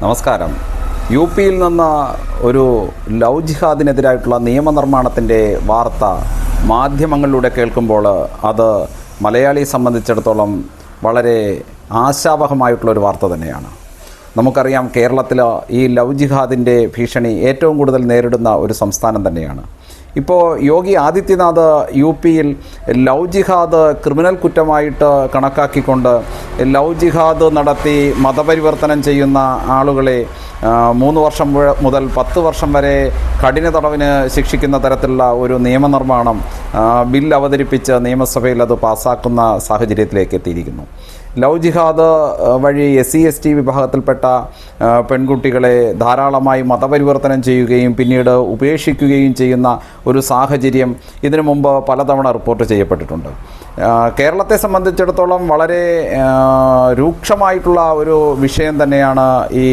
നമസ്കാരം. യു.പിയിൽ നിന്ന് ഒരു ലവ് ജിഹാദിനെതിരായിട്ടുള്ള നിയമനിർമ്മാണത്തിൻ്റെ വാർത്ത മാധ്യമങ്ങളിലൂടെ കേൾക്കുമ്പോൾ അത് മലയാളിയെ സംബന്ധിച്ചിടത്തോളം വളരെ ആശാവഹമായിട്ടുള്ളൊരു വാർത്ത തന്നെയാണ്. നമുക്കറിയാം, കേരളത്തിൽ ഈ ലവ് ജിഹാദിൻ്റെ ഭീഷണി ഏറ്റവും കൂടുതൽ നേരിടുന്ന ഒരു സംസ്ഥാനം തന്നെയാണ്. ഇപ്പോൾ യോഗി ആദിത്യനാഥ് യു.പിയിൽ ലവ് ജിഹാദ് ക്രിമിനൽ കുറ്റമായിട്ട് കണക്കാക്കിക്കൊണ്ട് ലവ് ജിഹാദ് നടത്തി മതപരിവർത്തനം ചെയ്യുന്ന ആളുകളെ 3 വർഷം മുതൽ 10 വർഷം വരെ കഠിന തടവിന് ശിക്ഷിക്കുന്ന തരത്തിലുള്ള ഒരു നിയമനിർമ്മാണം ബിൽ അവതരിപ്പിച്ച് നിയമസഭയിൽ അത് പാസ്സാക്കുന്ന സാഹചര്യത്തിലേക്ക് എത്തിയിരിക്കുന്നു. ലവ് ജിഹാദ് വഴി SC/ST വിഭാഗത്തിൽപ്പെട്ട പെൺകുട്ടികളെ ധാരാളമായി മതപരിവർത്തനം ചെയ്യുകയും പിന്നീട് ഉപേക്ഷിക്കുകയും ചെയ്യുന്ന ഒരു സാഹചര്യം ഇതിനു മുമ്പ് പലതവണ റിപ്പോർട്ട് ചെയ്യപ്പെട്ടിട്ടുണ്ട്. കേരളത്തെ സംബന്ധിച്ചിടത്തോളം വളരെ രൂക്ഷമായിട്ടുള്ള ഒരു വിഷയം തന്നെയാണ് ഈ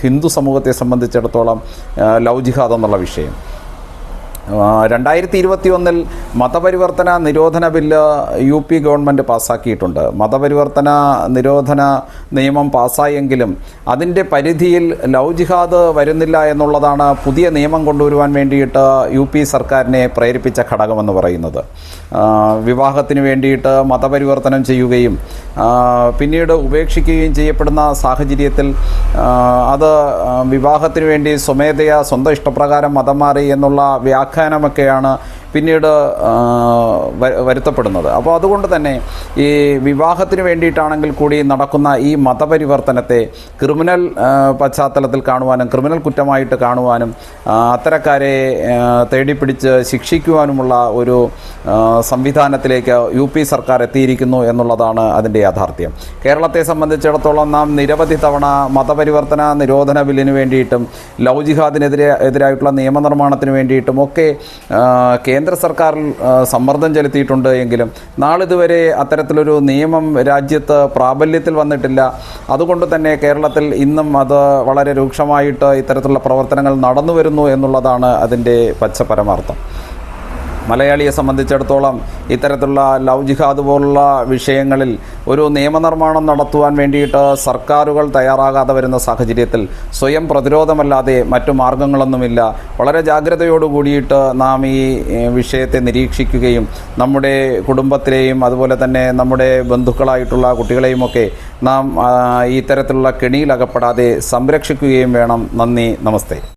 ഹിന്ദു സമൂഹത്തെ സംബന്ധിച്ചിടത്തോളം ലവ് ജിഹാദ് എന്നുള്ള വിഷയം. 2021 മതപരിവർത്തന നിരോധന ബില്ല് യു.പി ഗവൺമെൻറ് പാസ്സാക്കിയിട്ടുണ്ട്. മതപരിവർത്തന നിരോധന നിയമം പാസ്സായെങ്കിലും അതിൻ്റെ പരിധിയിൽ ലവ് ജിഹാദ് വരുന്നില്ല എന്നുള്ളതാണ് പുതിയ നിയമം കൊണ്ടുവരുവാൻ വേണ്ടിയിട്ട് യു.പി സർക്കാരിനെ പ്രേരിപ്പിച്ച ഘടകമെന്ന് പറയുന്നത്. വിവാഹത്തിന് വേണ്ടിയിട്ട് മതപരിവർത്തനം ചെയ്യുകയും പിന്നീട് ഉപേക്ഷിക്കുകയും ചെയ്യപ്പെടുന്ന സാഹചര്യത്തിൽ അത് വിവാഹത്തിന് വേണ്ടി സ്വമേധയാ സ്വന്തം ഇഷ്ടപ്രകാരം മതം മാറി എന്നുള്ള വ്യാഖ്യാനമൊക്കെയാണ് പിന്നീട് വരുത്തപ്പെടുന്നത്. അപ്പോൾ അതുകൊണ്ട് തന്നെ ഈ വിവാഹത്തിന് വേണ്ടിയിട്ടാണെങ്കിൽ കൂടി നടക്കുന്ന ഈ മതപരിവർത്തനത്തെ ക്രിമിനൽ പശ്ചാത്തലത്തിൽ കാണുവാനും ക്രിമിനൽ കുറ്റമായിട്ട് കാണുവാനും അത്തരക്കാരെ തേടിപ്പിടിച്ച് ശിക്ഷിക്കുവാനുമുള്ള ഒരു സംവിധാനത്തിലേക്ക് യുപി സർക്കാർ എത്തിയിരിക്കുന്നു എന്നുള്ളതാണ് അതിൻ്റെ യാഥാർത്ഥ്യം. കേരളത്തെ സംബന്ധിച്ചിടത്തോളം നാം നിരവധി തവണ മതപരിവർത്തന നിരോധന ബില്ലിന് വേണ്ടിയിട്ടും ലവ് ജിഹാദിനെതിരായിട്ടുള്ള നിയമനിർമ്മാണത്തിന് വേണ്ടിയിട്ടും ഒക്കെ കേന്ദ്ര സർക്കാരിൽ സമ്മർദ്ദം ചെലുത്തിയിട്ടുണ്ട്. എങ്കിലും നാളിതുവരെ അത്തരത്തിലൊരു നിയമം രാജ്യത്ത് പ്രാബല്യത്തിൽ വന്നിട്ടില്ല. അതുകൊണ്ട് തന്നെ കേരളത്തിൽ ഇന്നും അത് വളരെ രൂക്ഷമായിട്ട് ഇത്തരത്തിലുള്ള പ്രവർത്തനങ്ങൾ നടന്നു വരുന്നു എന്നുള്ളതാണ് അതിൻ്റെ പരമാർത്ഥം. മലയാളിയെ സംബന്ധിച്ചിടത്തോളം ഇത്തരത്തിലുള്ള ലവ് ജിഹാദ് പോലുള്ള വിഷയങ്ങളിൽ ഒരു നിയമനിർമ്മാണം നടത്തുവാൻ വേണ്ടിയിട്ട് സർക്കാരുകൾ തയ്യാറാകാതെ വരുന്ന സാഹചര്യത്തിൽ സ്വയം പ്രതിരോധമല്ലാതെ മറ്റു മാർഗങ്ങളൊന്നുമില്ല. വളരെ ജാഗ്രതയോട് കൂടിയിട്ട് നാം ഈ വിഷയത്തെ നിരീക്ഷിക്കുകയും നമ്മുടെ കുടുംബത്തിലെയും അതുപോലെ തന്നെ നമ്മുടെ ബന്ധുക്കളായിട്ടുള്ള കുട്ടികളെയുമൊക്കെ നാം ഇത്തരത്തിലുള്ള കെണിയിലകപ്പെടാതെ സംരക്ഷിക്കുകയും വേണം. നന്ദി, നമസ്തേ.